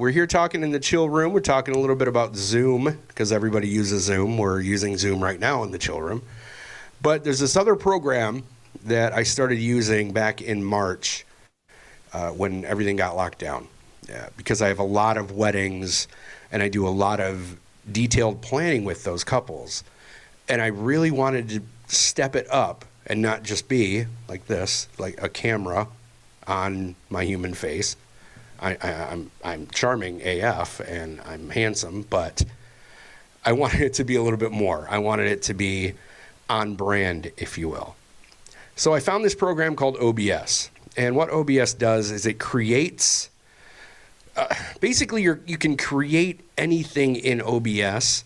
we're here talking in the chill room. We're talking a little bit about Zoom because everybody uses Zoom. We're using Zoom right now in the chill room. But there's this other program that I started using back in March when everything got locked down. Because I have a lot of weddings and I do a lot of detailed planning with those couples. And I really wanted to step it up and not just be like this, like a camera on my human face. I'm charming AF and I'm handsome, but I wanted it to be a little bit more. I wanted it to be on brand, if you will. So I found this program called OBS. And what OBS does is it creates, basically you can create anything in OBS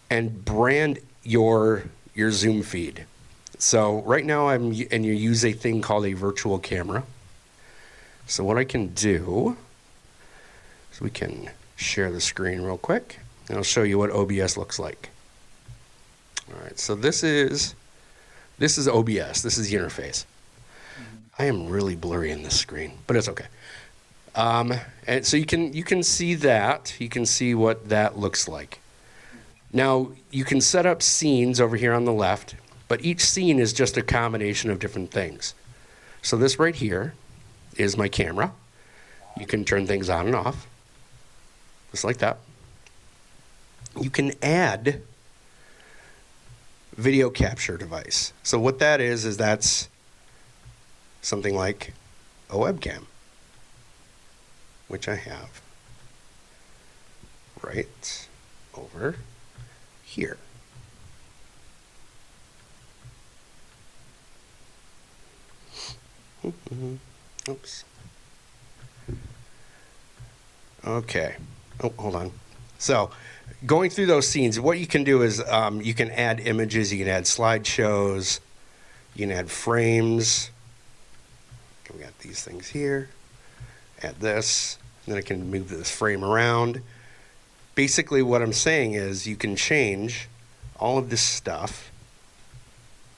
and brand your Zoom feed. So right now and you use a thing called a virtual camera. So what I can do is we can share the screen real quick and I'll show you what OBS looks like. All right, so this is OBS. This is the interface. I am really blurry in this screen, but it's okay. And so you can see that. You can see what that looks like. Now, you can set up scenes over here on the left, but each scene is just a combination of different things. So this right here is my camera. You can turn things on and off, just like that. You can add video capture device. So what that is that's something like a webcam, which I have right over here. Oops. Okay. Oh, hold on. So going through those scenes, what you can do is you can add images, you can add slideshows, you can add frames. We got these things here. Add this. And then I can move this frame around. Basically what I'm saying is you can change all of this stuff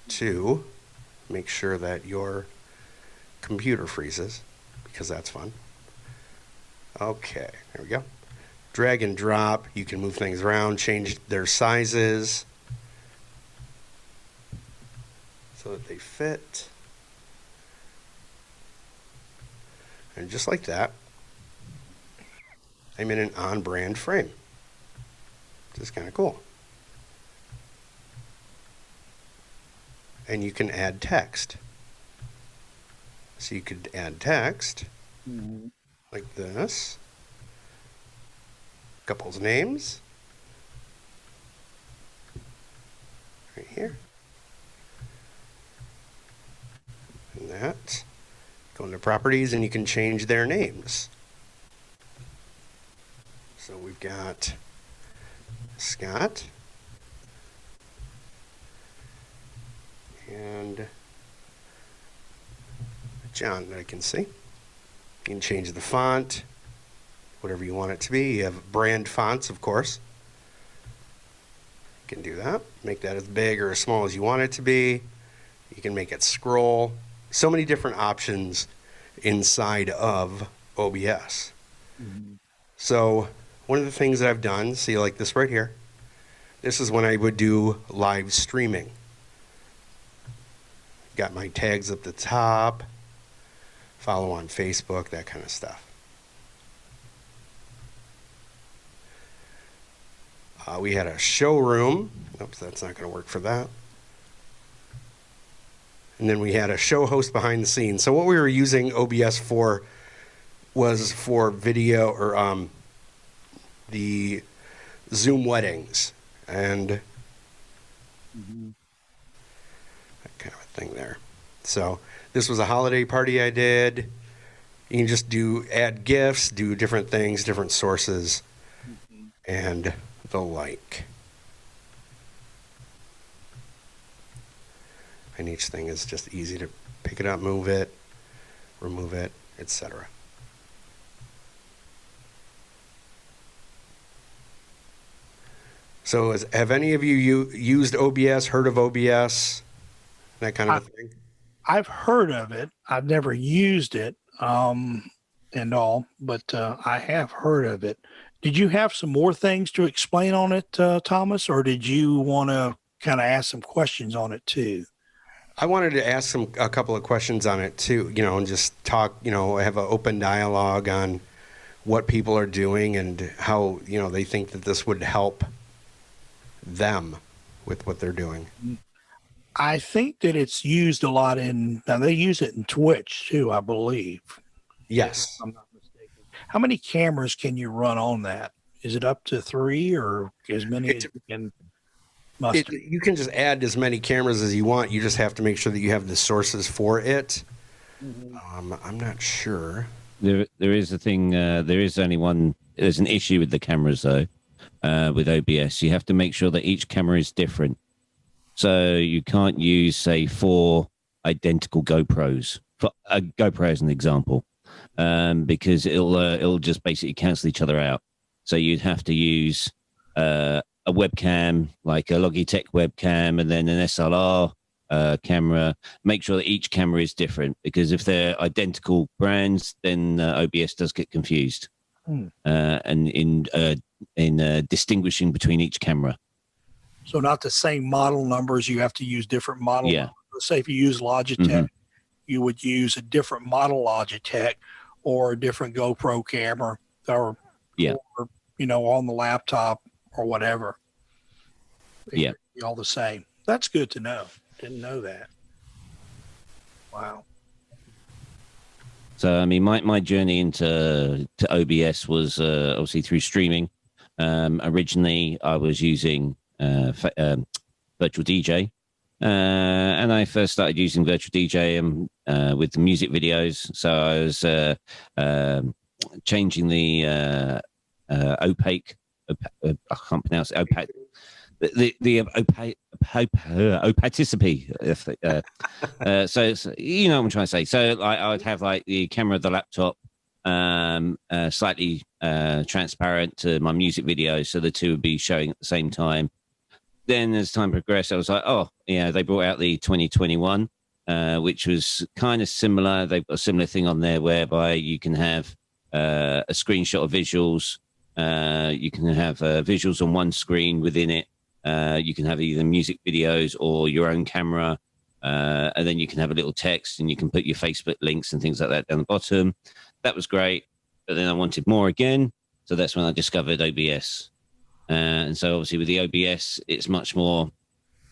to make sure that your computer freezes, because that's fun. Okay, there we go. Drag and drop. You can move things around, change their sizes so that they fit. And just like that, I'm in an on-brand frame. Which is kind of cool. And you can add text. So you could add text like this. Couples' names. Right here. And that. Go into properties and you can change their names. So we've got Scott and John that I can see. You can change the font, whatever you want it to be. You have brand fonts, of course. You can do that. Make that as big or as small as you want it to be. You can make it scroll. So many different options inside of OBS. So one of the things that I've done, see like this right here, this is when I would do live streaming. Got my tags up the top, follow on Facebook, that kind of stuff. We had a showroom. Oops, that's not going to work for that. And then we had a show host behind the scenes. So what we were using OBS for was for video or the Zoom weddings and that kind of a thing there. So this was a holiday party I did. You can just add GIFs, do different things, different sources, and the like. And each thing is just easy to pick it up, move it, remove it, etc. So have any of you used OBS, heard of OBS, that kind of thing? I've heard of it. I've never used it. and all, but I have heard of it. Did you have some more things to explain on it, Thomas, or did you want to kind of ask some questions on it too? I wanted to ask a couple of questions on it too, and just talk, have an open dialogue on what people are doing and how, they think that this would help them with what they're doing. I think that it's used a lot now they use it in Twitch too, I believe, if Yes. I'm not mistaken. How many cameras can you run on that? Is it up to three or as many as It, you can muster? you can just add as many cameras as you want. You just have to make sure that you have the sources for it. Mhm. I'm not sure. There is a thing. There is only one. There's an issue with the cameras though. With OBS, you have to make sure that each camera is different. So you can't use, say, 4 identical GoPros. For a GoPro as an example, because it'll just basically cancel each other out. So you'd have to use a webcam, like a Logitech webcam, and then an SLR camera. Make sure that each camera is different, because if they're identical brands, then OBS does get confused. And in distinguishing between each camera. So not the same model numbers. You have to use different model. Yeah. Numbers. Let's say if you use Logitech, you would use a different model Logitech or a different GoPro camera, or on the laptop or whatever. Yeah. All the same. That's good to know. Didn't know that. Wow. So, I mean, my journey into OBS was obviously through streaming. Originally, I was using Virtual DJ, and I first started using Virtual DJ with the music videos. So I was changing the opaque. I can't pronounce it. Opaque. The opacity. So you know what I'm trying to say. So I would have like the camera of the laptop slightly transparent to my music videos, so the two would be showing at the same time. Then as time progressed, I was like, oh yeah, they brought out the 2021, which was kind of similar. They've got a similar thing on there whereby you can have a screenshot of visuals. You can have visuals on one screen within it. You can have either music videos or your own camera. And then you can have a little text, and you can put your Facebook links and things like that down the bottom. That was great. But then I wanted more again. So that's when I discovered OBS. And so obviously with the OBS, it's much more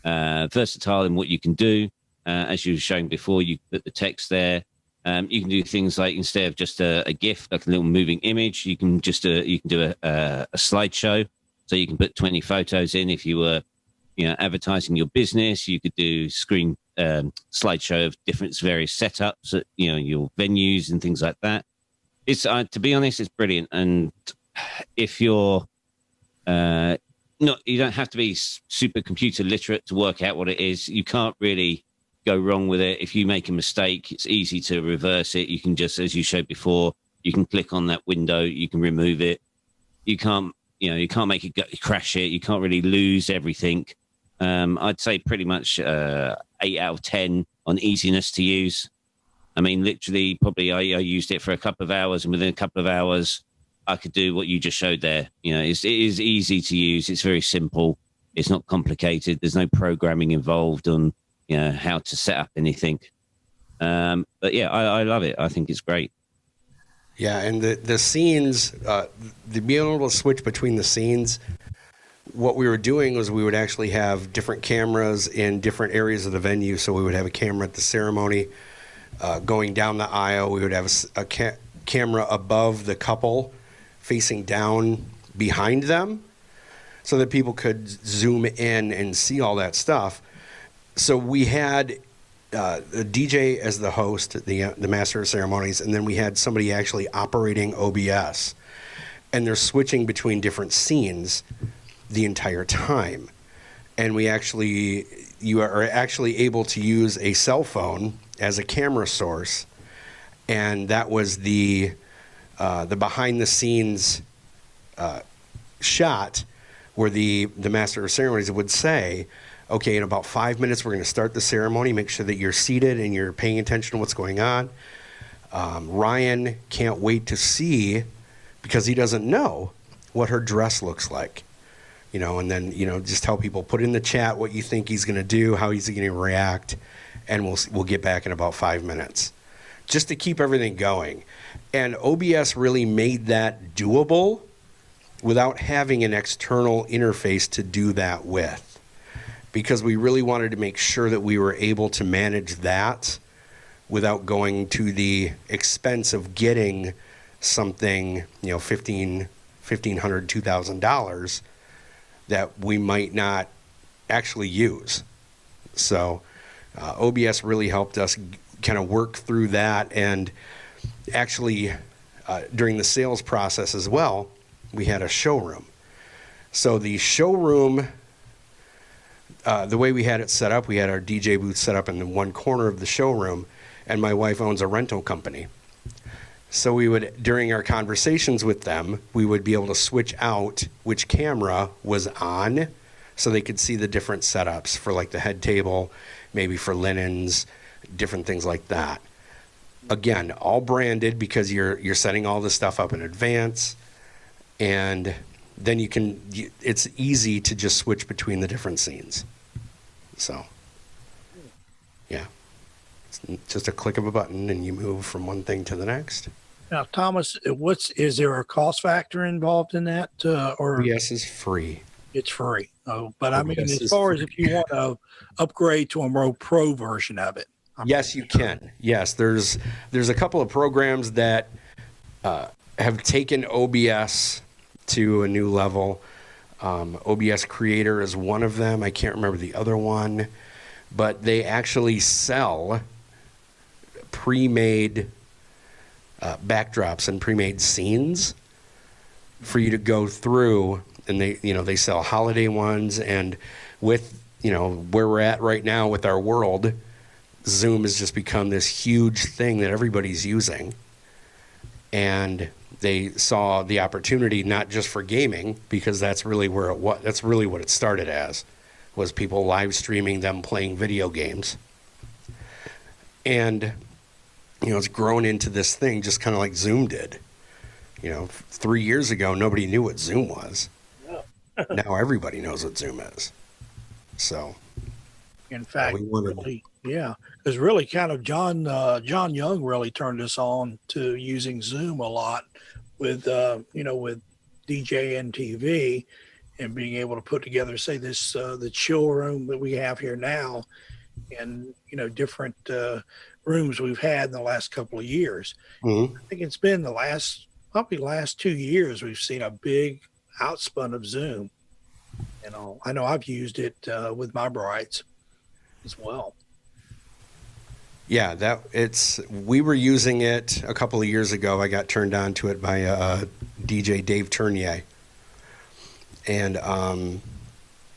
versatile in what you can do. As you were showing before, you put the text there. You can do things like, instead of just a GIF, like a little moving image, you can just you can do a slideshow. So you can put 20 photos in. If you were, advertising your business, you could do screen slideshow of different various setups, your venues and things like that. It's to be honest, it's brilliant. And if you're you don't have to be super computer literate to work out what it is. You can't really go wrong with it. If you make a mistake, it's easy to reverse it. You can just, as you showed before, you can click on that window, you can remove it. You can't make it crash it. You can't really lose everything. I'd say pretty much 8 out of 10 on easiness to use. I mean, literally, probably I used it for a couple of hours, and within a couple of hours, I could do what you just showed there. It is easy to use. It's very simple. It's not complicated. There's no programming involved on how to set up anything. But yeah, I love it. I think it's great. Yeah, and the scenes, the being able to switch between the scenes, what we were doing was we would actually have different cameras in different areas of the venue. So we would have a camera at the ceremony going down the aisle. We would have a camera above the couple facing down behind them so that people could zoom in and see all that stuff. So we had the DJ as the host, the master of ceremonies, and then we had somebody actually operating OBS, and they're switching between different scenes the entire time. And you are actually able to use a cell phone as a camera source, and that was the behind the scenes shot where the master of ceremonies would say, okay, in about 5 minutes, we're going to start the ceremony. Make sure that you're seated and you're paying attention to what's going on. Ryan can't wait to see, because he doesn't know what her dress looks like. And then, just tell people, put in the chat what you think he's going to do, how he's going to react, and we'll get back in about 5 minutes, just to keep everything going. And OBS really made that doable without having an external interface to do that with, because we really wanted to make sure that we were able to manage that without going to the expense of getting something, $1,500, $2,000 that we might not actually use. So OBS really helped us kind of work through that. And actually, during the sales process as well, we had a showroom. So the showroom, the way we had it set up, we had our DJ booth set up in the one corner of the showroom, and my wife owns a rental company. So we would, during our conversations with them, we would be able to switch out which camera was on, so they could see the different setups for like the head table, maybe for linens, different things like that. Again, all branded, because you're setting all this stuff up in advance, and then it's easy to just switch between the different scenes. So, yeah, it's just a click of a button and you move from one thing to the next. Now, Thomas, is there a cost factor involved in that, or OBS is free? It's free. Oh, but I mean, OBS as far as if you want to upgrade to a more pro version of it. Yes, you can. Yes, there's a couple of programs that have taken OBS to a new level. Obs Creator is one of them. I can't remember the other one, but they actually sell pre-made backdrops and pre-made scenes for you to go through, and they sell holiday ones. And with where we're at right now with our world, Zoom has just become this huge thing that everybody's using, and they saw the opportunity not just for gaming, because that's really what it started as, was people live streaming them playing video games. And it's grown into this thing, just kind of like Zoom did. 3 years ago, nobody knew what Zoom was. Now everybody knows what Zoom is. So, in fact, because really kind of John Young really turned us on to using Zoom a lot with with DJ and TV, and being able to put together, say, this the chill room that we have here now, and different rooms we've had in the last couple of years. Mm-hmm. I think it's been the last 2 years we've seen a big outspun of Zoom. I know I've used it with my brides as well. Yeah, we were using it a couple of years ago. I got turned on to it by DJ Dave Tournier, and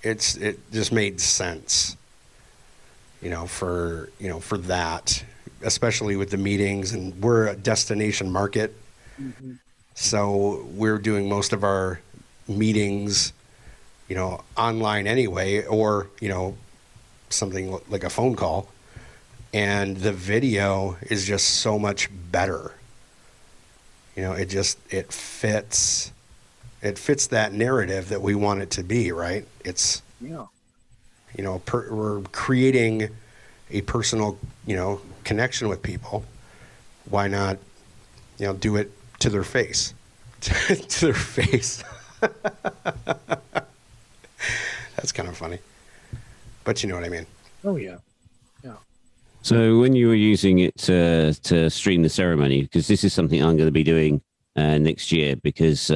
it just made sense, for that, especially with the meetings. And we're a destination market, mm-hmm. So we're doing most of our meetings, online anyway, or something like a phone call. And the video is just so much better. It fits that narrative that we want it to be, right? It's, we're creating a personal, connection with people. Why not, do it to their face, to their face. That's kind of funny, but you know what I mean? Oh yeah. So when you were using it to stream the ceremony, because this is something I'm going to be doing next year, because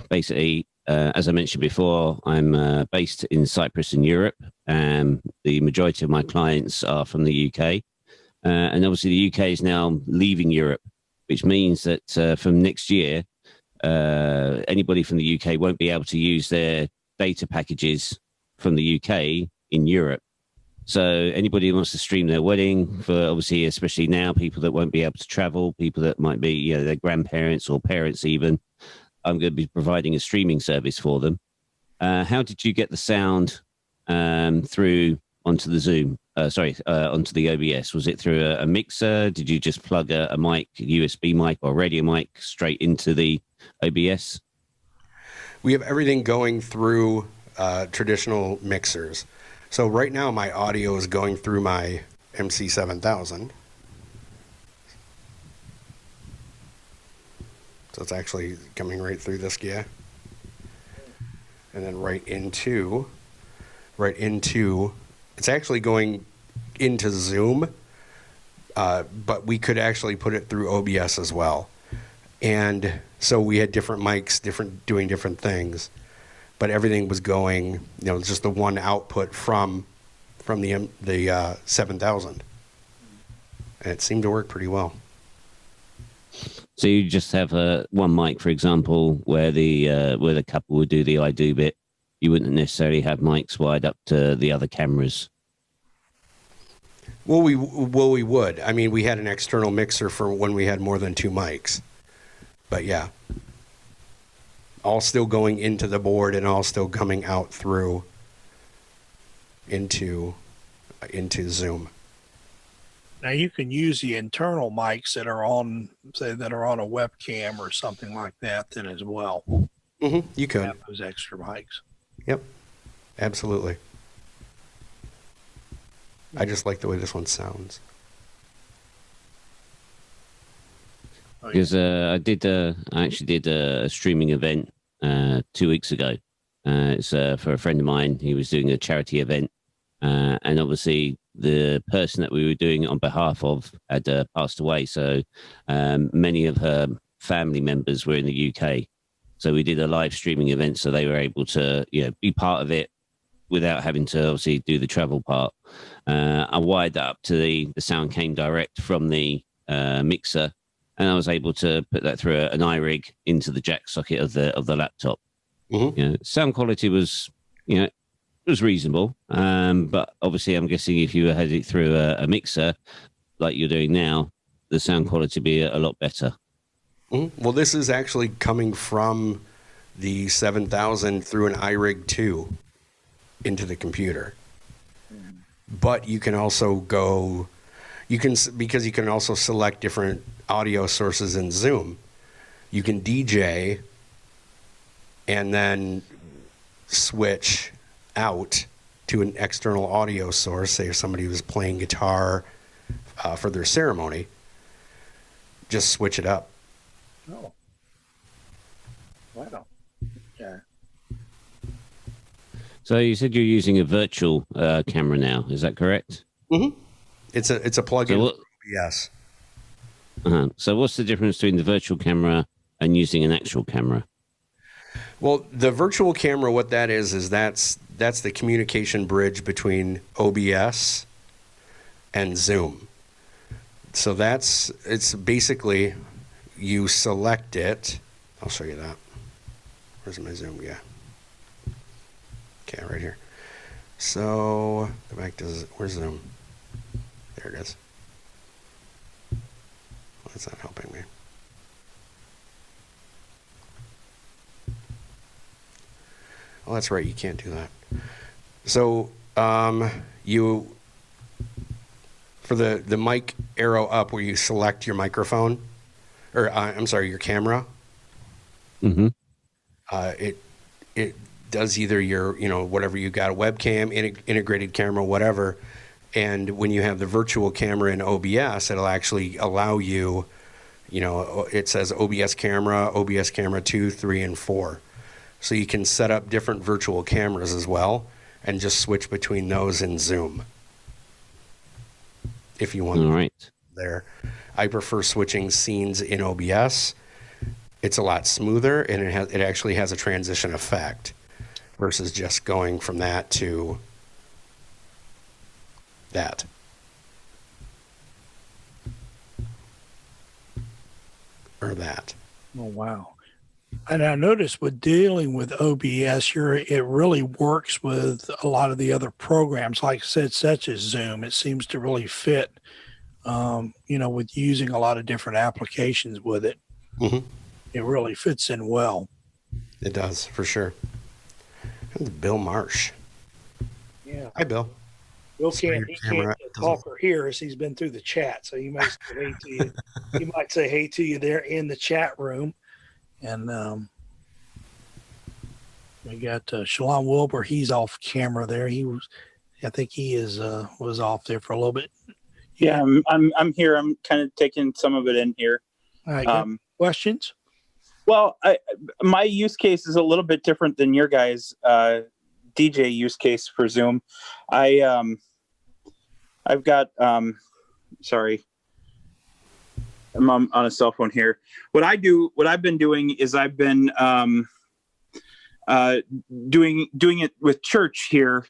basically, as I mentioned before, I'm based in Cyprus in Europe, and the majority of my clients are from the UK. And obviously the UK is now leaving Europe, which means that from next year, anybody from the UK won't be able to use their data packages from the UK in Europe. So anybody who wants to stream their wedding, for obviously, especially now, people that won't be able to travel, people that might be, their grandparents or parents even, I'm going to be providing a streaming service for them. How did you get the sound through onto the Zoom? Onto the OBS? Was it through a mixer? Did you just plug a mic, USB mic or radio mic straight into the OBS? We have everything going through traditional mixers. So right now my audio is going through my MC7000. So it's actually coming right through this guy. And then right into, it's actually going into Zoom, but we could actually put it through OBS as well. And so we had different mics, doing different things, but everything was going, just the one output from the 7000, and it seemed to work pretty well. So you just have one mic, for example, where the couple would do the I do bit. You wouldn't necessarily have mics wired up to the other cameras. Well, we would. I mean, we had an external mixer for when we had more than 2 mics. But yeah, all still going into the board and all still coming out through into Zoom. Now you can use the internal mics that are on, say, that are on a webcam or something like that then as well. Mm-hmm. You could have those extra mics. Yep, absolutely. I just like the way this one sounds. Because I actually did a streaming event 2 weeks ago. It's for a friend of mine. He was doing a charity event, and obviously the person that we were doing it on behalf of had passed away. So many of her family members were in the UK. So we did a live streaming event, so they were able to be part of it without having to obviously do the travel part. I wired that up to the sound came direct from the mixer. And I was able to put that through an iRig into the jack socket of the laptop. Mm-hmm. Sound quality was, was reasonable. But obviously, I'm guessing if you had it through a mixer like you're doing now, the sound quality would be a lot better. Mm-hmm. Well, this is actually coming from the 7000 through an iRig 2 into the computer. But you can also because you can also select different audio sources in Zoom. You can DJ and then switch out to an external audio source. Say if somebody was playing guitar for their ceremony, just switch it up. Oh, wow. Yeah. So you said you're using a virtual camera now. Is that correct? Mm-hmm. It's a plug-in. Yes. So what's the difference between the virtual camera and using an actual camera? Well, the virtual camera, what that is that's the communication bridge between OBS and Zoom. So it's basically you select it. I'll show you that. Where's my Zoom? Yeah. Okay, right here. So go back to where's Zoom? There it is. Well, that's not helping me. Oh, that's right. You can't do that. So you for the mic arrow up where you select your microphone, or I'm sorry, your camera. Mm-hmm. It does either your whatever you got, a webcam, integrated camera, whatever. And when you have the virtual camera in OBS, it'll actually allow you, it says OBS camera 2, 3, and 4. So you can set up different virtual cameras as well and just switch between those in Zoom if you want. All right. There. I prefer switching scenes in OBS. It's a lot smoother, and it actually has a transition effect versus just going from that to that. Or that. Oh, wow. And I noticed with dealing with OBS, it really works with a lot of the other programs, like I said, such as Zoom. It seems to really fit, with using a lot of different applications with it. Mm-hmm. It really fits in well. It does, for sure. And Bill Marsh. Yeah. Hi, Bill. Bill So your he can't camera talk or hear us. He's been through the chat, so he may say hey to you. He might say hey to you there in the chat room. And we got Shalom Wilbur. He's off camera there. I think he was off there for a little bit. Yeah, I'm here. I'm kind of taking some of it in here. All right. Questions? Well, my use case is a little bit different than your guys' DJ use case for Zoom. I've got sorry, I'm on a cell phone here. What I've been doing is I've been doing it with church here.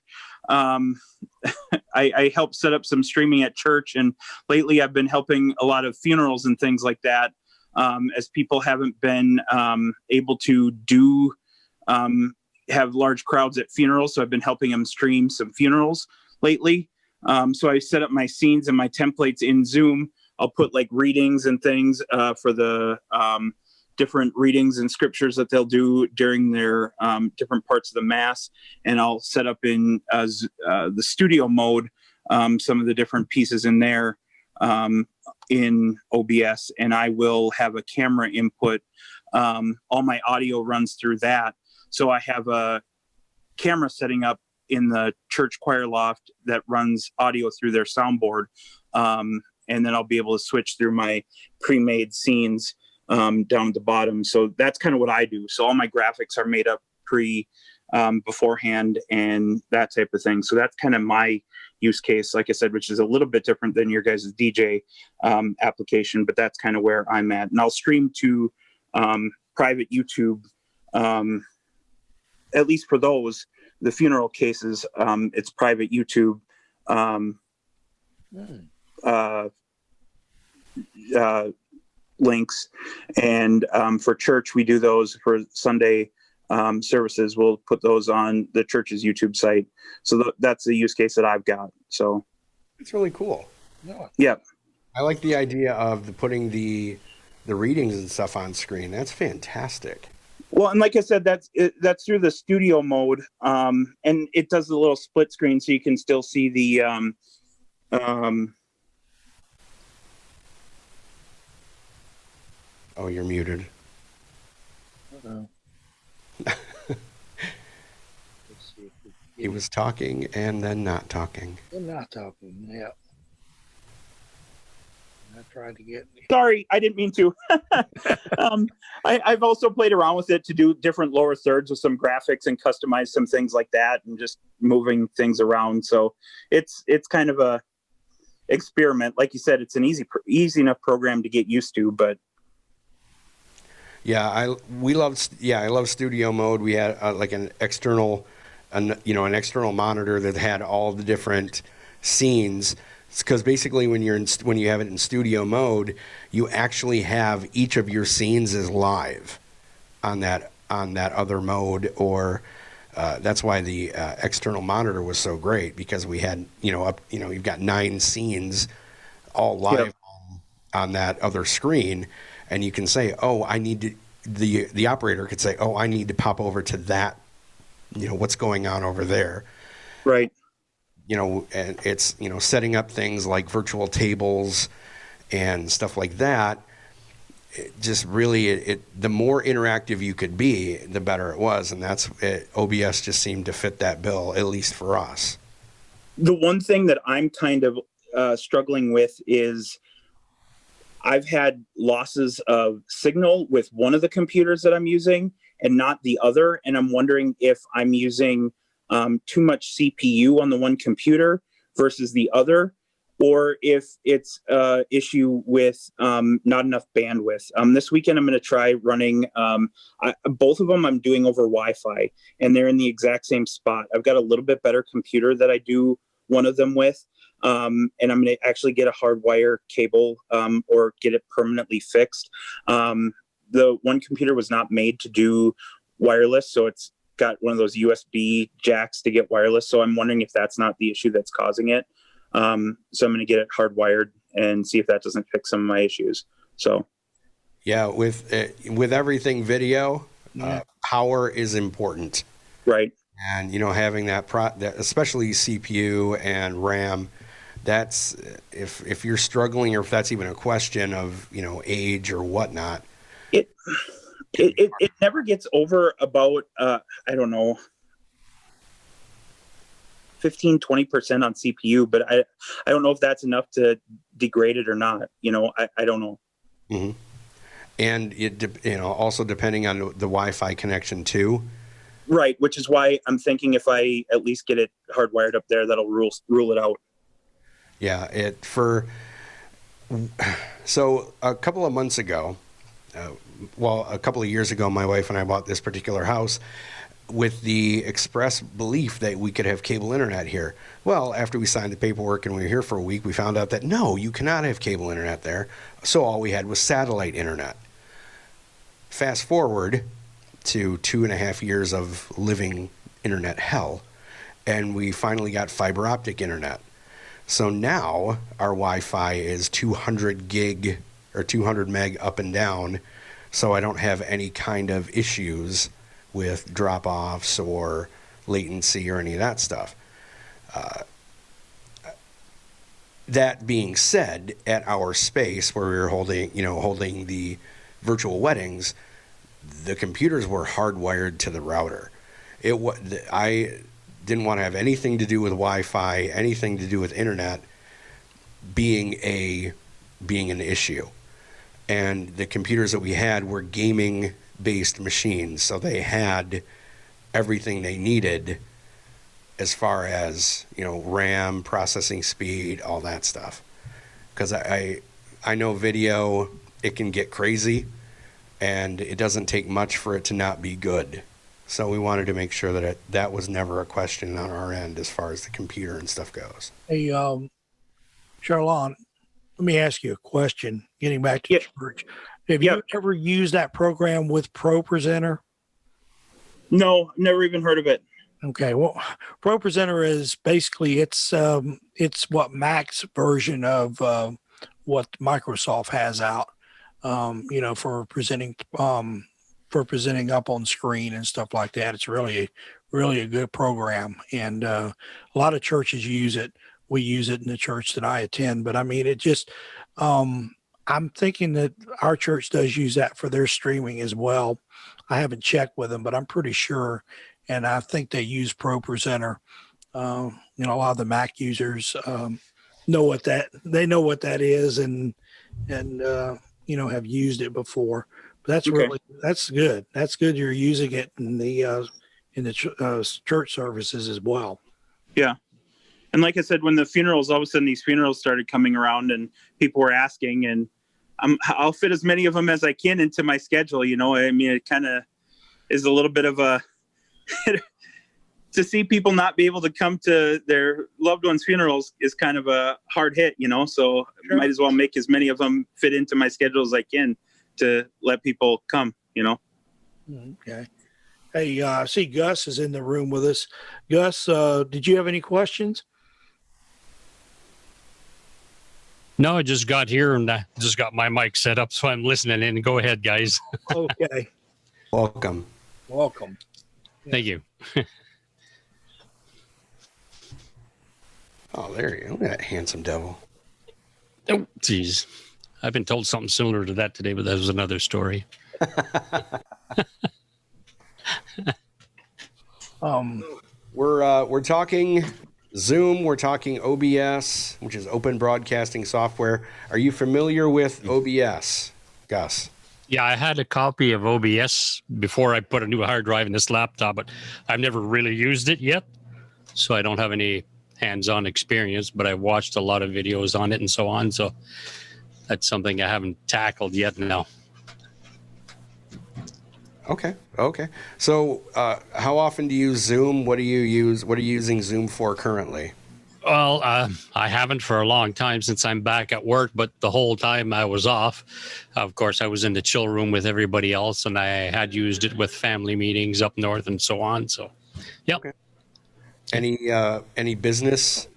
I helped set up some streaming at church, and lately I've been helping a lot of funerals and things like that, as people haven't been able to have large crowds at funerals. So I've been helping them stream some funerals lately. So I set up my scenes and my templates in Zoom. I'll put like readings and things for the different readings and scriptures that they'll do during their different parts of the Mass. And I'll set up in the studio mode some of the different pieces in there in OBS. And I will have a camera input. All my audio runs through that. So I have a camera setting up in the church choir loft that runs audio through their soundboard. And then I'll be able to switch through my pre-made scenes down at the bottom. So that's kind of what I do. So all my graphics are made up beforehand and that type of thing. So that's kind of my use case, like I said, which is a little bit different than your guys' DJ application, but that's kind of where I'm at. And I'll stream to private YouTube, at least for those, the funeral cases, it's private YouTube links. And for church, we do those for Sunday services. We'll put those on the church's YouTube site. So that's the use case that I've got. So it's really cool. Yeah. I like the idea of putting the readings and stuff on screen. That's fantastic. Well, and like I said, that's through the studio mode, and it does the little split screen, so you can still see the. Oh, you're muted. Uh-oh. He was talking and then not talking. I'm not talking. Yeah. I tried to get. Sorry, I didn't mean to. I've also played around with it to do different lower thirds with some graphics and customize some things like that, and just moving things around. So it's kind of a experiment. Like you said, it's an easy enough program to get used to. But yeah, I love studio mode. We had like an external monitor that had all the different scenes. Because basically, when you have it in studio mode, you actually have each of your scenes is live on that other mode, or that's why the external monitor was so great, because we had you've got 9 scenes all live on that other screen, and you can say, oh, I need to. The operator could say, oh, I need to pop over to that. What's going on over there, right? And it's, setting up things like virtual tables and stuff like that. It just really, the more interactive you could be, the better it was. And OBS just seemed to fit that bill, at least for us. The one thing that I'm kind of struggling with is I've had losses of signal with one of the computers that I'm using and not the other. And I'm wondering if I'm using too much CPU on the one computer versus the other, or if it's an issue with not enough bandwidth. This weekend, I'm going to try running both of them. I'm doing over Wi-Fi, and they're in the exact same spot. I've got a little bit better computer that I do one of them with, and I'm going to actually get a hardwire cable or get it permanently fixed. The one computer was not made to do wireless, so it's got one of those USB jacks to get wireless. So I'm wondering if that's not the issue that's causing it. So I'm going to get it hardwired and see if that doesn't fix some of my issues. So, yeah, with everything video, power is important. Right. And, you know, having that especially CPU and RAM, that's if you're struggling, or if that's even a question of, you know, age or whatnot. It never gets over about, I don't know, 15-20% on CPU, but I don't know if that's enough to degrade it or not. You know, I don't know. Mm-hmm. And you know, also depending on the Wi-Fi connection too. Right, which is why I'm thinking if I at least get it hardwired up there, that'll rule it out. Yeah, so a couple of months ago, a couple of years ago, my wife and I bought this particular house with the express belief that we could have cable internet here. Well, after we signed the paperwork and we were here for a week, we found out that no, you cannot have cable internet there. So all we had was satellite internet. Fast forward to 2.5 years of living internet hell, and we finally got fiber optic internet. So now our Wi-Fi is 200 gig or 200 meg up and down, so I don't have any kind of issues with drop-offs or latency or any of that stuff. That being said, at our space where we were holding the virtual weddings, the computers were hardwired to the router. I didn't want to have anything to do with Wi-Fi, anything to do with internet being an issue. And the computers that we had were gaming-based machines, so they had everything they needed as far as, you know, RAM, processing speed, all that stuff. Because I know video, it can get crazy, and it doesn't take much for it to not be good. So we wanted to make sure that that was never a question on our end as far as the computer and stuff goes. Hey, Charlon, let me ask you a question. Getting back to church, have you ever used that program with ProPresenter? No, never even heard of it. Okay, well, ProPresenter is basically it's what Mac's version of what Microsoft has out. You know, for presenting up on screen and stuff like that. It's really a good program, and a lot of churches use it. We use it in the church that I attend, but I mean, it just I'm thinking that our church does use that for their streaming as well. I haven't checked with them, but I'm pretty sure, and I think they use ProPresenter. You know, a lot of the Mac users know what that is, and you know, have used it before. But that's good. That's good. You're using it in the church services as well. Yeah. And like I said, when the funerals, all of a sudden these funerals started coming around and people were asking, and I'll fit as many of them as I can into my schedule. You know, I mean, it kind of is a little bit of a, to see people not be able to come to their loved ones' funerals is kind of a hard hit, you know, so sure. Might as well make as many of them fit into my schedule as I can to let people come, you know. Okay. Hey, I see Gus is in the room with us. Gus, did you have any questions? No, I just got here and I just got my mic set up, so I'm listening in. Go ahead, guys. Okay. Welcome. Thank you. Oh, there you go. Look at that handsome devil. Oh, geez. I've been told something similar to that today, but that was another story. We're talking Zoom. We're talking OBS, which is Open Broadcasting Software. Are you familiar with OBS, Gus? Yeah, I had a copy of OBS before I put a new hard drive in this laptop, but I've never really used it yet, so I don't have any hands-on experience, but I've watched a lot of videos on it and so on, so that's something I haven't tackled yet now. Okay. So how often do you use Zoom? What are you using Zoom for currently? Well, I haven't for a long time since I'm back at work, but the whole time I was off, of course, I was in the chill room with everybody else, and I had used it with family meetings up north and so on, so, yeah. Okay. Any business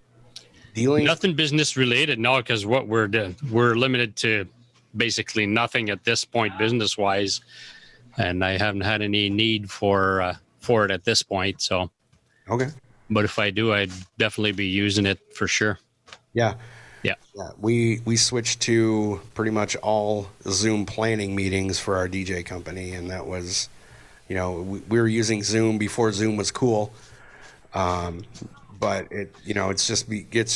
dealings? Nothing business related, no, because what we're limited to basically nothing at this point business wise, and I haven't had any need for it at this point. So Okay. But if I do, I'd definitely be using it for sure. Yeah. Yeah. Yeah. We switched to pretty much all Zoom planning meetings for our DJ company, and that was, you know, we were using Zoom before Zoom was cool. But it's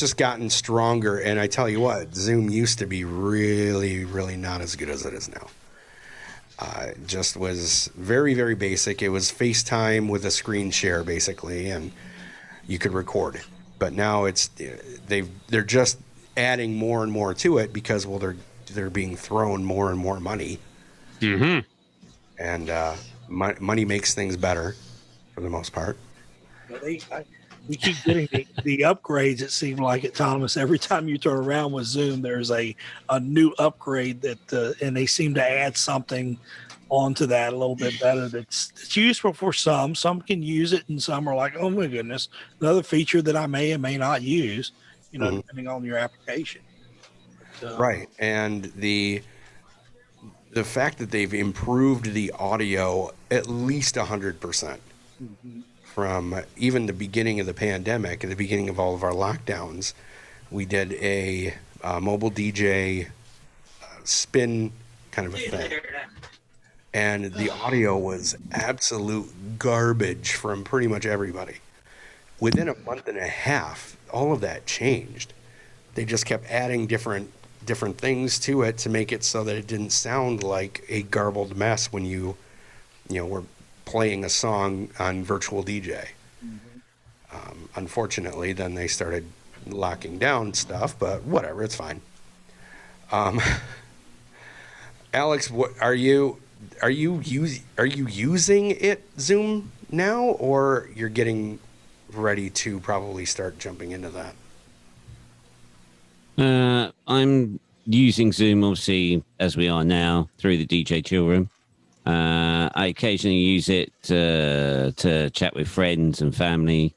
just gotten stronger. And I tell you what, Zoom used to be really, really not as good as it is now. It just was very, very basic. It was FaceTime with a screen share basically, and you could record. But now they're just adding more and more to it because they're being thrown more and more money. Mm-hmm. And money makes things better for the most part. We keep getting the upgrades. It seems like at Thomas, every time you turn around with Zoom, there's a new upgrade and they seem to add something onto that a little bit better. That's useful for some. Some can use it, and some are like, oh my goodness, another feature that I may or may not use. Depending on your application. But, right, and the fact that they've improved the audio at least 100%. From even the beginning of the pandemic, at the beginning of all of our lockdowns, we did a mobile DJ spin kind of a thing. And the audio was absolute garbage from pretty much everybody. Within a month and a half, all of that changed. They just kept adding different things to it to make it so that it didn't sound like a garbled mess when you were playing a song on virtual DJ. Unfortunately, then they started locking down stuff, but whatever, it's fine. Alex, are you using it Zoom now, or you're getting ready to probably start jumping into that? I'm using Zoom, obviously, as we are now, through the DJ chill room. I occasionally use it to chat with friends and family,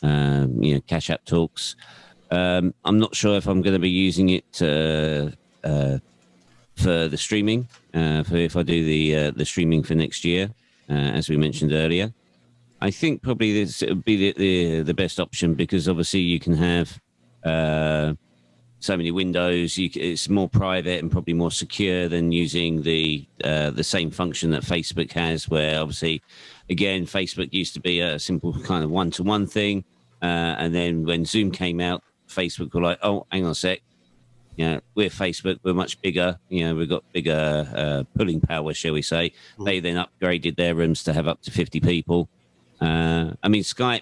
cash app talks. I'm not sure if I'm going to be using it for the streaming, if I do the streaming for next year, as we mentioned earlier. I think probably this would be the best option because obviously you can have so many windows. It's more private and probably more secure than using the same function that Facebook has, where obviously, again, Facebook used to be a simple kind of one-to-one thing. And then when Zoom came out, Facebook were like, oh, hang on a sec. We're Facebook. We're much bigger. We've got bigger pulling power, shall we say. They then upgraded their rooms to have up to 50 people. Skype,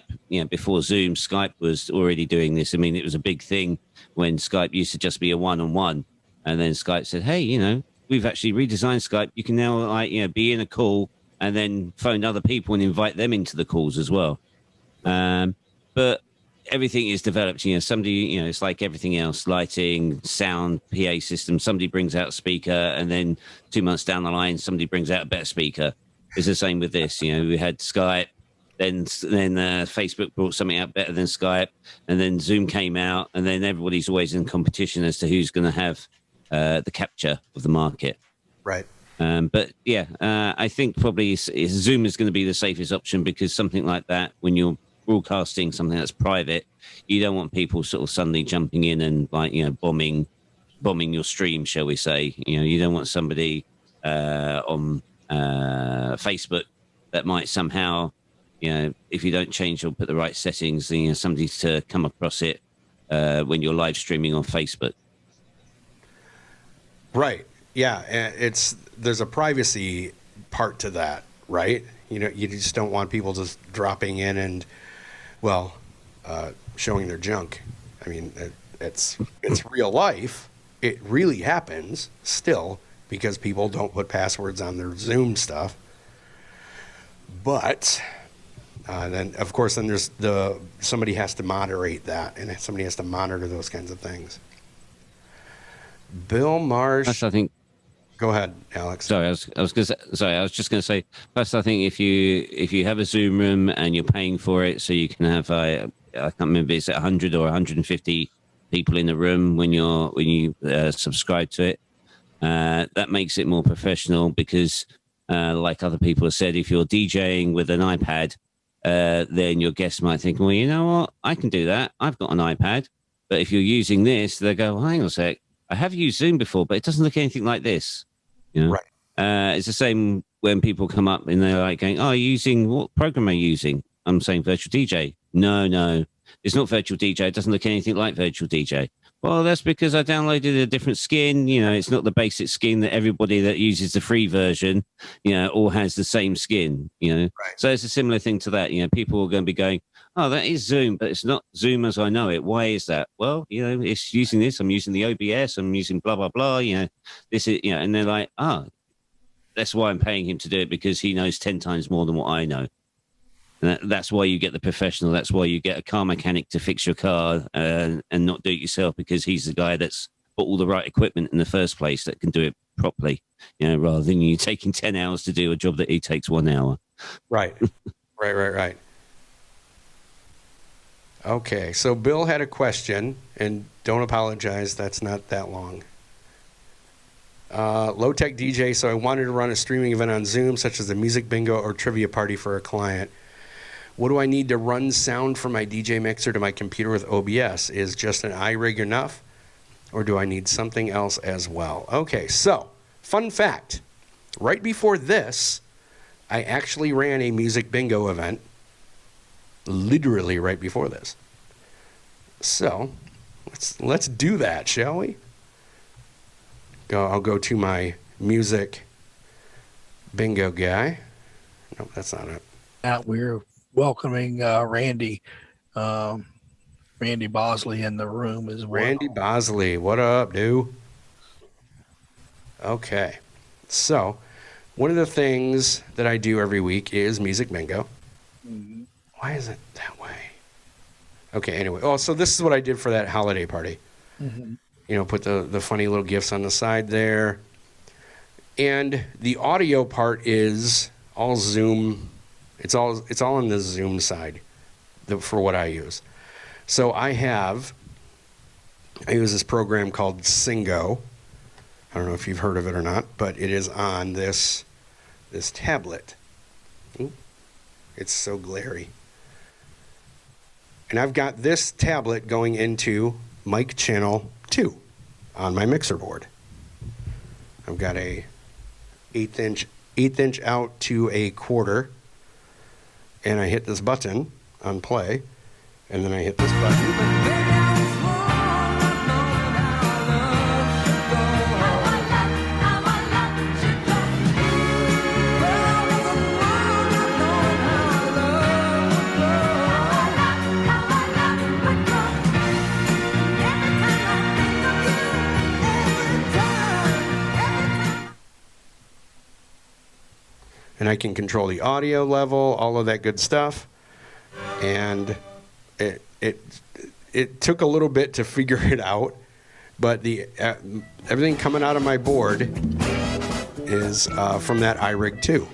before Zoom, Skype was already doing this. It was a big thing when Skype used to just be a one-on-one. And then Skype said, hey, we've actually redesigned Skype. You can now, be in a call and then phone other people and invite them into the calls as well. But everything is developed. Somebody, it's like everything else, lighting, sound, PA system. Somebody brings out a speaker and then 2 months down the line, somebody brings out a better speaker. It's the same with this. We had Skype. Then Facebook brought something out better than Skype, and then Zoom came out, and then everybody's always in competition as to who's going to have the capture of the market. Right. But yeah, I think probably Zoom is going to be the safest option because something like that, when you're broadcasting something that's private, you don't want people sort of suddenly jumping in and bombing your stream, shall we say? You don't want somebody on Facebook that might somehow. If you don't change or put the right settings, somebody to come across it when you're live streaming on Facebook. Right. Yeah. There's a privacy part to that, right? You just don't want people just dropping in and, showing their junk. It's real life. It really happens still because people don't put passwords on their Zoom stuff. But then, of course, there's somebody has to moderate that, and somebody has to monitor those kinds of things. Bill Marsh. Plus, I think. Go ahead, Alex. Sorry, I was just going to say. Plus, I think if you have a Zoom room and you're paying for it, so you can have I can't remember, it's 100 or 150 people in the room when you subscribe to it. That makes it more professional because, like other people have said, if you're DJing with an iPad, then your guest might think, well, you know what? I can do that. I've got an iPad. But if you're using this, they go, well, hang on a sec. I have used Zoom before, but it doesn't look anything like this. You know? Right. It's the same when people come up and they're like going, oh, what program are you using? I'm saying Virtual DJ. No, it's not Virtual DJ. It doesn't look anything like Virtual DJ. Well, that's because I downloaded a different skin. You know, it's not the basic skin that everybody that uses the free version, you know, all has the same skin, you know. Right. So it's a similar thing to that. You know, people are going to be going, oh, that is Zoom, but it's not Zoom as I know it. Why is that? Well, you know, it's using this. I'm using the OBS. I'm using blah, blah, blah. You know, this is, you know, and they're like, that's why I'm paying him to do it, because he knows 10 times more than what I know. And that's why you get the professional. That's why you get a car mechanic to fix your car and not do it yourself, because he's the guy that's got all the right equipment in the first place that can do it properly, you know, rather than you taking 10 hours to do a job that he takes 1 hour. Right. Right. Okay, so Bill had a question, and don't apologize, that's not that long. Low-tech DJ, so I wanted to run a streaming event on Zoom, such as a music bingo or trivia party for a client. What do I need to run sound from my DJ mixer to my computer with OBS? Is just an iRig enough, or do I need something else as well? Okay, so, fun fact. Right before this, I actually ran a music bingo event, literally right before this. So, let's do that, shall we? I'll go to my music bingo guy. No, that's not it. We're welcoming Randy Bosley in the room as well. Randy Bosley, what up, dude? Okay, so one of the things that I do every week is music bingo. Mm-hmm. Why is it that way? Okay, anyway. Oh, so this is what I did for that holiday party. Mm-hmm. You know, put the funny little gifts on the side there. And the audio part is all Zoom. It's all on the Zoom side for what I use. So I use this program called Singo. I don't know if you've heard of it or not, but it is on this tablet. Ooh, it's so glary. And I've got this tablet going into mic channel 2 on my mixer board. I've got a eighth inch out to a quarter, and I hit this button on play, and then I hit this button. And I can control the audio level, all of that good stuff. And it took a little bit to figure it out, but everything coming out of my board is from that iRig 2.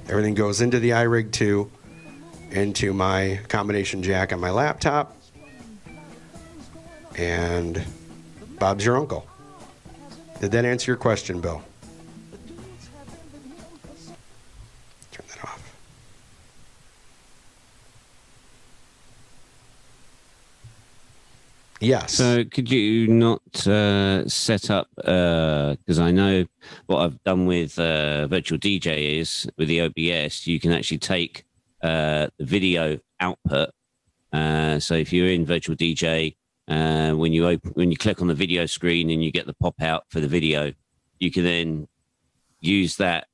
Everything goes into the iRig 2, into my combination jack on my laptop, and Bob's your uncle. Did that answer your question, Bill? Yes. So could you not set up, because I know what I've done with Virtual DJ is with the OBS, you can actually take the video output. So if you're in Virtual DJ, when you click on the video screen and you get the pop out for the video, you can then use that,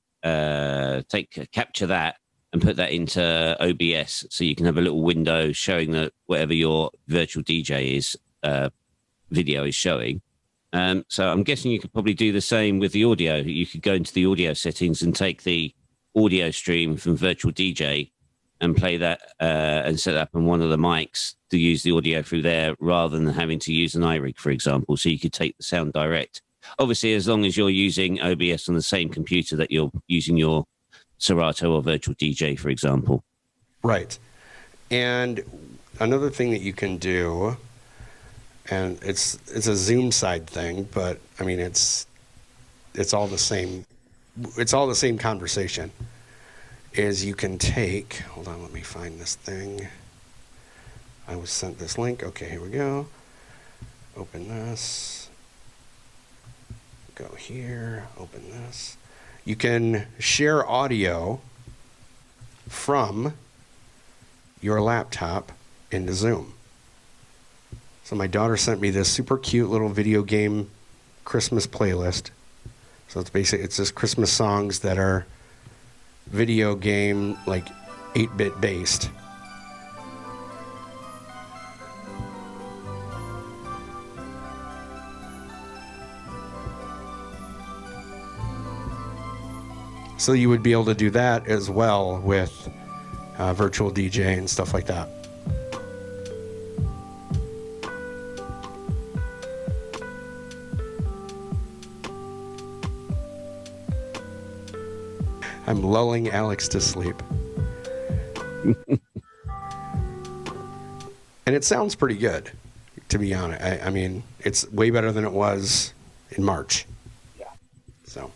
capture that and put that into OBS. So you can have a little window showing that whatever your Virtual DJ is, video is showing. So I'm guessing you could probably do the same with the audio. You could go into the audio settings and take the audio stream from Virtual DJ and play that and set up on one of the mics to use the audio through there rather than having to use an iRig, for example. So you could take the sound direct. Obviously, as long as you're using OBS on the same computer that you're using your Serato or Virtual DJ, for example. Right. And another thing that you can do, and it's a Zoom side thing, but I mean it's all the same. It's all the same conversation. is you can take, hold on, let me find this thing. I was sent this link. Okay, here we go. Open this. Go here, open this. You can share audio from your laptop into Zoom. So my daughter sent me this super cute little video game Christmas playlist. So it's just Christmas songs that are video game, like 8-bit based. So you would be able to do that as well with virtual DJ and stuff like that. I'm lulling Alex to sleep. And it sounds pretty good, to be honest. I mean, it's way better than it was in March. Yeah. So.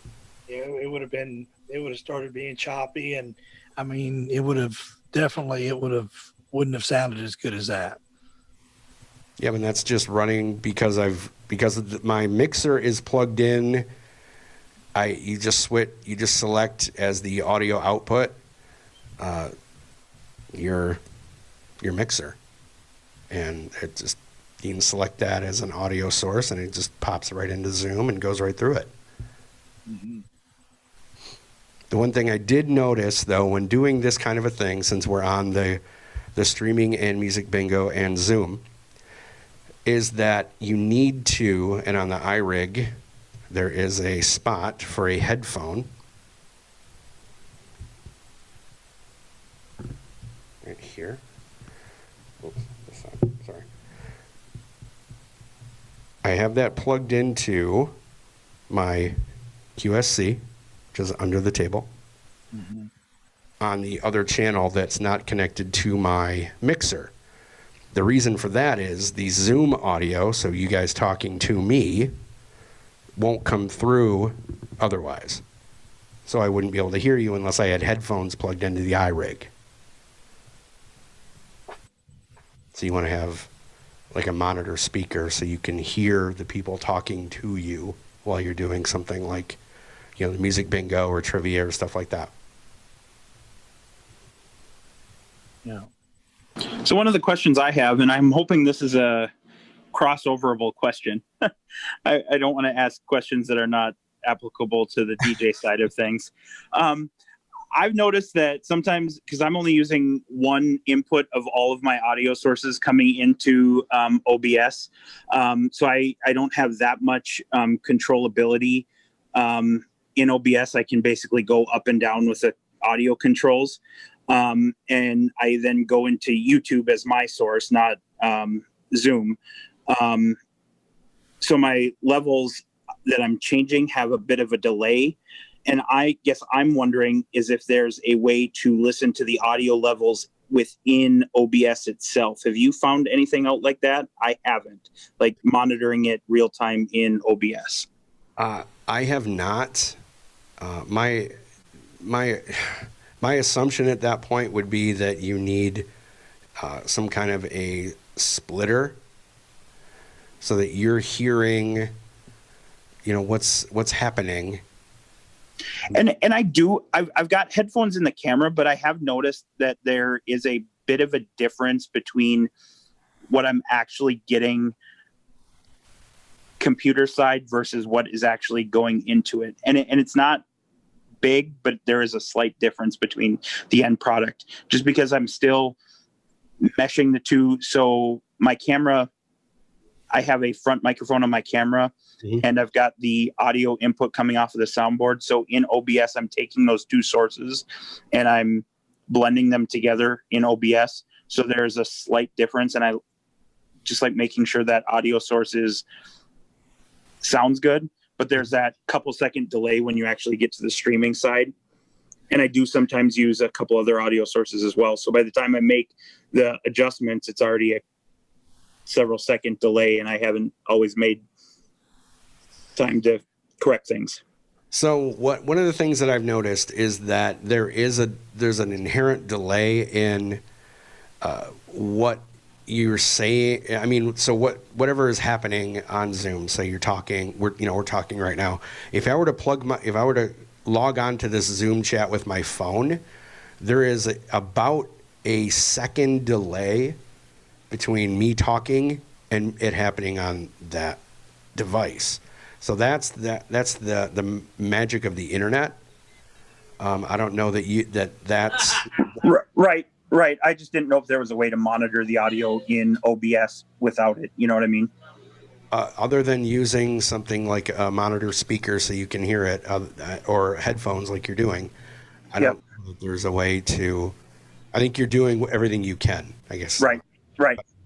Yeah, it would have started being choppy, and I mean, wouldn't have sounded as good as that. Yeah, and that's just running because my mixer is plugged in. You just select as the audio output your mixer, and you can select that as an audio source, and it just pops right into Zoom and goes right through it. Mm-hmm. The one thing I did notice, though, when doing this kind of a thing, since we're on the streaming and music bingo and Zoom, is that you need to, and on the iRig, there is a spot for a headphone. Right here. Oops, this side, sorry. I have that plugged into my QSC, which is under the table, on the other channel that's not connected to my mixer. The reason for that is the Zoom audio, so you guys talking to me, won't come through otherwise. So I wouldn't be able to hear you unless I had headphones plugged into the iRig. So you want to have like a monitor speaker so you can hear the people talking to you while you're doing something like, the music bingo or trivia or stuff like that. Yeah. So one of the questions I have, and I'm hoping this is a crossoverable question. I don't want to ask questions that are not applicable to the DJ side of things. I've noticed that sometimes, because I'm only using one input of all of my audio sources coming into OBS, so I don't have that much controllability. In OBS, I can basically go up and down with the audio controls. And I then go into YouTube as my source, not Zoom. So my levels that I'm changing have a bit of a delay. And I guess I'm wondering is if there's a way to listen to the audio levels within OBS itself. Have you found anything out like that? I haven't, like monitoring it real time in OBS. I have not. My assumption at that point would be that you need some kind of a splitter so that you're hearing, what's happening. And I've got headphones in the camera, but I have noticed that there is a bit of a difference between what I'm actually getting computer side versus what is actually going into it. And it's not big, but there is a slight difference between the end product just because I'm still meshing the two. So my camera, I have a front microphone on my camera, and I've got the audio input coming off of the soundboard. So in OBS, I'm taking those two sources and I'm blending them together in OBS. So there's a slight difference, and I just like making sure that audio source sounds good, but there's that couple second delay when you actually get to the streaming side. And I do sometimes use a couple other audio sources as well. So by the time I make the adjustments, it's already a several second delay, and I haven't always made time to correct things. So one of the things that I've noticed is that there's an inherent delay in what you're saying. I mean, so whatever is happening on Zoom, say you're talking, we're talking right now. If I were to log on to this Zoom chat with my phone, there is about a second delay between me talking and it happening on that device. So that's the magic of the internet. I don't know that's Right. I just didn't know if there was a way to monitor the audio in OBS without it. You know what I mean? Other than using something like a monitor speaker so you can hear it, or headphones like you're doing. I don't know if there's a way to. I think you're doing everything you can, I guess. Right.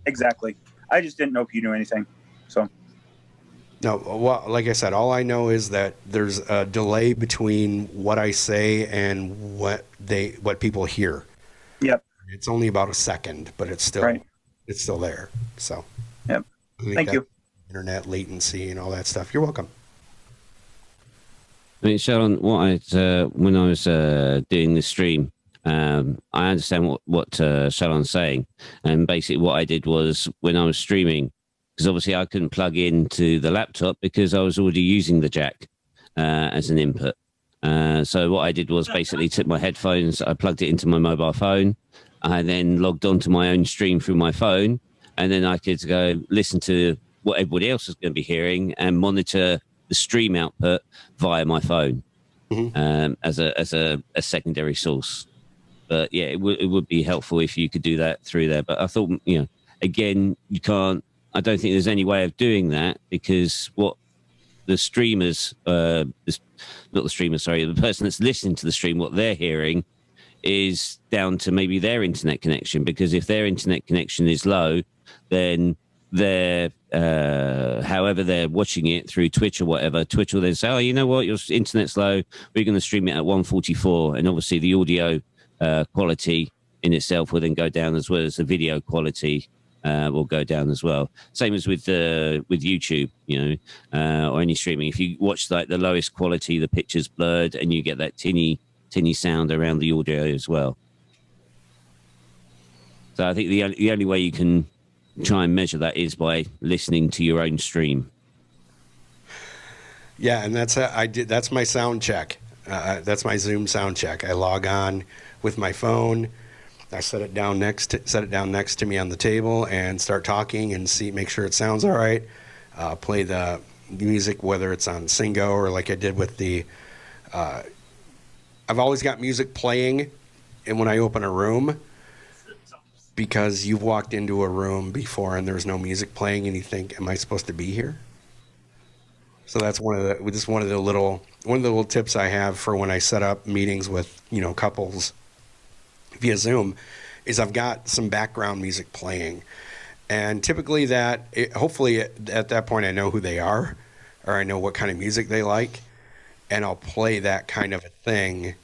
Exactly. I just didn't know if you knew anything. So. No, well, like I said, all I know is that there's a delay between what I say and what people hear. Yep. It's only about a second, but it's still there. So. Yep. Thank you. Internet latency in all that stuff. You're welcome. I mean, Sheldon, when I was doing the stream, I understand what Sheldon's saying, and basically what I did was when I was streaming, because obviously I couldn't plug into the laptop because I was already using the jack as an input. So what I did was basically took my headphones, I plugged it into my mobile phone, I then logged onto my own stream through my phone, and then I could go listen to what everybody else was going to be hearing and monitor the stream output via my phone as a secondary source. But yeah, it would be helpful if you could do that through there. But I thought, again, you can't. I don't think there's any way of doing that because what the streamers, not the streamers, sorry, the person that's listening to the stream, what they're hearing is down to maybe their internet connection. Because if their internet connection is low, then however they're watching it through Twitch or whatever, Twitch will then say, oh, you know what, your internet's low, we're going to stream it at 144, and obviously the audio quality in itself will then go down as well as the video quality will go down as well. Same as with YouTube, or any streaming. If you watch like the lowest quality, the picture's blurred, and you get that tinny sound around the audio as well. So I think the only way you can try and measure that is by listening to your own stream. Yeah, and that's my sound check. That's my Zoom sound check. I log on with my phone. I set it down next to me on the table and start talking and make sure it sounds all right. Play the music, whether it's on Singo or like I did with the. I've always got music playing, and when I open a room. Because you've walked into a room before and there's no music playing and you think, am I supposed to be here? So that's one of the little tips I have for when I set up meetings with, couples via Zoom is I've got some background music playing. And typically hopefully at that point I know who they are or I know what kind of music they like, and I'll play that kind of a thing,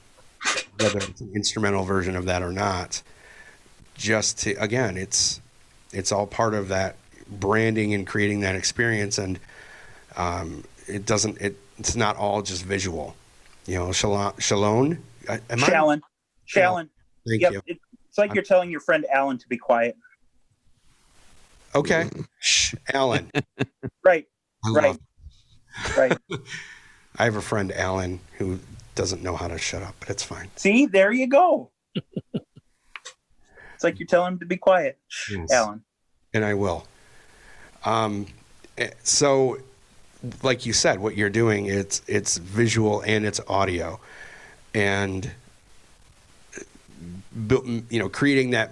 whether it's an instrumental version of that or not. Just to, again, it's all part of that branding and creating that experience, and it's not all just visual. Shalon. Shallon. Thank you. It's like you're telling your friend Alan to be quiet. Okay, shh, Alan. Right. I have a friend Alan who doesn't know how to shut up, but it's fine. See, there you go. It's like you're telling him to be quiet, yes. Alan. And I will. So, like you said, what you're doing, it's visual and it's audio. And, creating that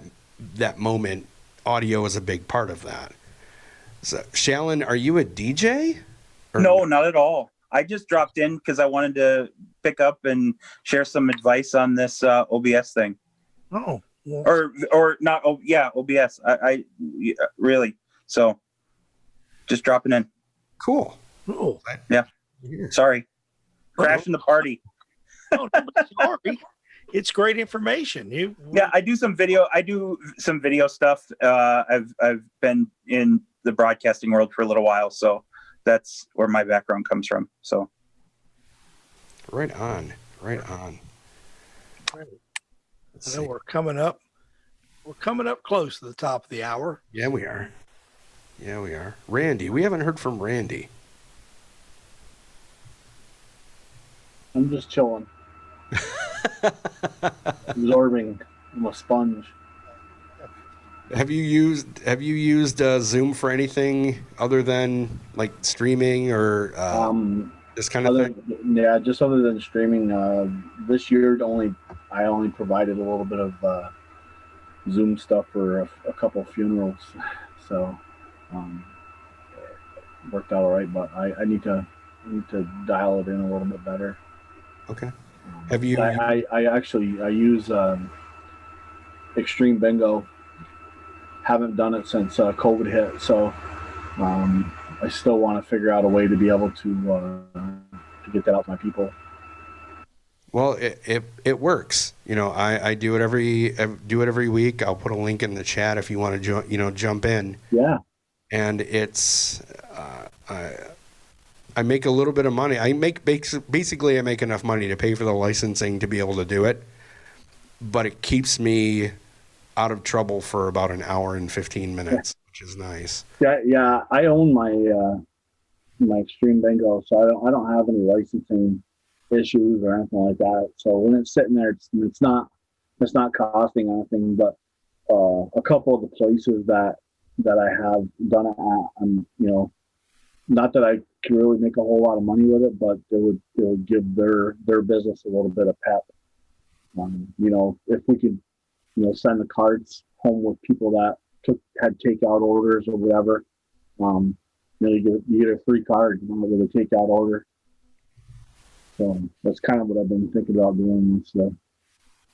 moment, audio is a big part of that. So, Shallon, are you a DJ? No, not at all. I just dropped in because I wanted to pick up and share some advice on this OBS thing. Oh. Yeah. Or not. Oh, yeah, OBS. I really. So, just dropping in. Cool. Yeah. Sorry. Crashing the party. Oh, sorry. It's great information. I do some video stuff. I've been in the broadcasting world for a little while, so that's where my background comes from. So. Right on. Right on. I know we're coming up. We're coming up close to the top of the hour. Yeah, we are. Randy, we haven't heard from Randy. I'm just chilling. Absorbing. I'm a sponge. Have you used Zoom for anything other than like streaming or this kind of thing? Yeah, just other than streaming. This year, I only provided a little bit of Zoom stuff for a couple of funerals, so worked out all right. But I need to dial it in a little bit better. Okay. Have you? I use Extreme Bingo. Haven't done it since COVID hit, so I still want to figure out a way to be able to get that out to my people. Well, it works. I do it every week. I'll put a link in the chat if you want to jump in. Yeah. And it's I make a little bit of money. I make enough money to pay for the licensing to be able to do it, but it keeps me out of trouble for about an hour and 15 minutes, which is nice. Yeah. I own my Extreme Bingo, so I don't have any licensing issues or anything like that. So when it's sitting there, it's not costing anything. But a couple of the places that I have done it at, I'm not that I can really make a whole lot of money with it, but it would give their business a little bit of pep. If we could send the cards home with people that had takeout orders or whatever, you get a free card with a takeout order. So that's kind of what I've been thinking about doing. So.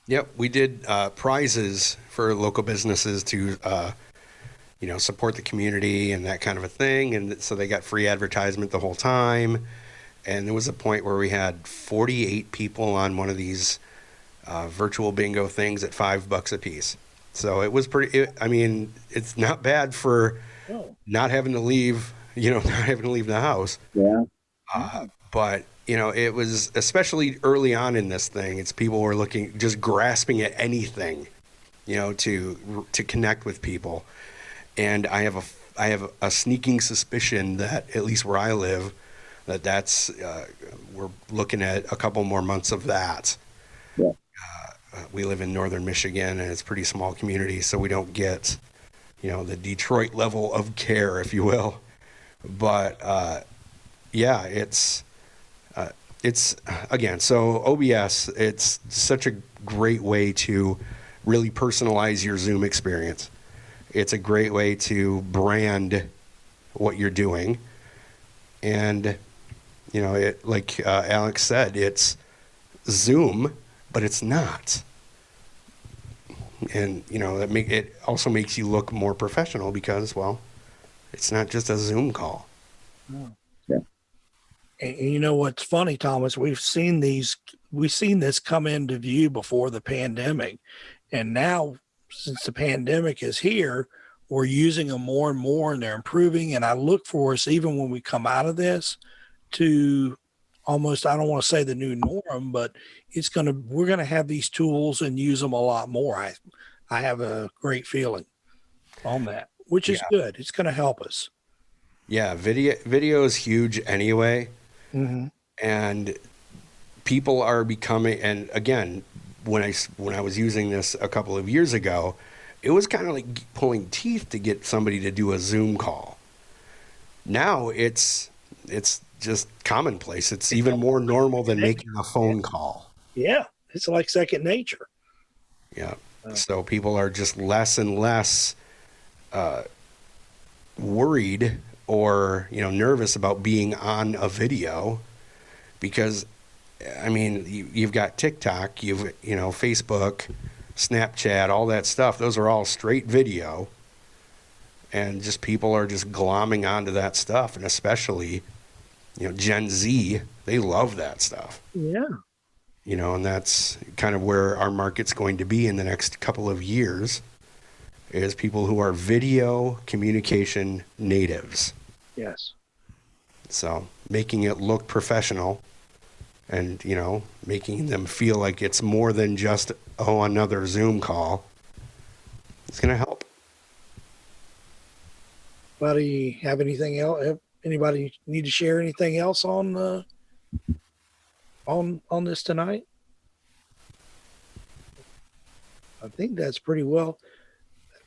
Yep, we did prizes for local businesses to support the community and that kind of a thing, and so they got free advertisement the whole time. And there was a point where we had 48 people on one of these virtual bingo things at $5 a piece. So it was it's not bad for not having to leave, not having to leave the house. Yeah. But it was especially early on in this thing. It's people were just grasping at anything, to connect with people. And I have a sneaking suspicion that at least where I live, that's we're looking at a couple more months of that. Yeah. We live in northern Michigan, and it's a pretty small community, so we don't get, the Detroit level of care, if you will. But yeah, it's again, so OBS, it's such a great way to really personalize your Zoom experience. It's a great way to brand what you're doing. And, like Alex said, it's Zoom, but it's not. And, it also makes you look more professional because, well, it's not just a Zoom call. Oh, yeah. And you know what's funny, Thomas? We've seen this come into view before the pandemic. And now, since the pandemic is here, we're using them more and more, and they're improving. And I look for us, even when we come out of this, to almost, I don't want to say the new norm, but we're going to have these tools and use them a lot more. I have a great feeling on that, which is good. It's going to help us. Yeah. Video is huge anyway. Mm-hmm. And people are becoming, and again, when I was using this a couple of years ago, it was kind of like pulling teeth to get somebody to do a Zoom call. Now it's just commonplace. It's even more normal than making a phone call. Yeah, it's like second nature. Yeah. So people are just less and less worried or nervous about being on a video, because you've got TikTok, you've Facebook, Snapchat, all that stuff. Those are all straight video, and just people are just glomming onto that stuff, and especially Gen Z, they love that stuff. Yeah. And that's kind of where our market's going to be in the next couple of years, is people who are video communication natives. Yes. So making it look professional and, you know, making them feel like it's more than just, oh, another Zoom call. It's going to help. Anybody have anything else? Anybody need to share anything else on this tonight? I think that's pretty well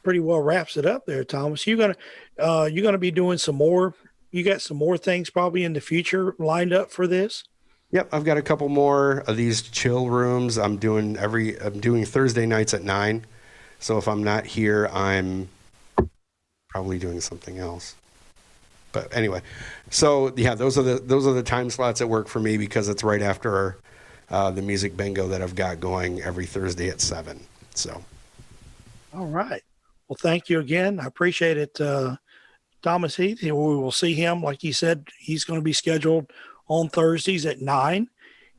wraps it up there, Thomas. You're gonna be doing some more. You got some more things probably in the future lined up for this. Yep, I've got a couple more of these chill rooms. I'm doing Thursday nights at 9. So if I'm not here, I'm probably doing something else. But anyway, so yeah, those are the time slots that work for me because it's right after the music bingo that I've got going every Thursday at 7. So, all right. Well, thank you again. I appreciate it, Thomas Heath. We will see him, like he said, he's going to be scheduled on Thursdays at 9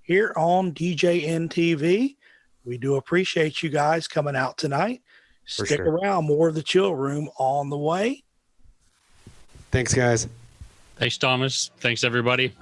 here on DJN TV. We do appreciate you guys coming out tonight. Stick around. More of the chill room on the way. Thanks, guys. Thanks, Thomas. Thanks, everybody.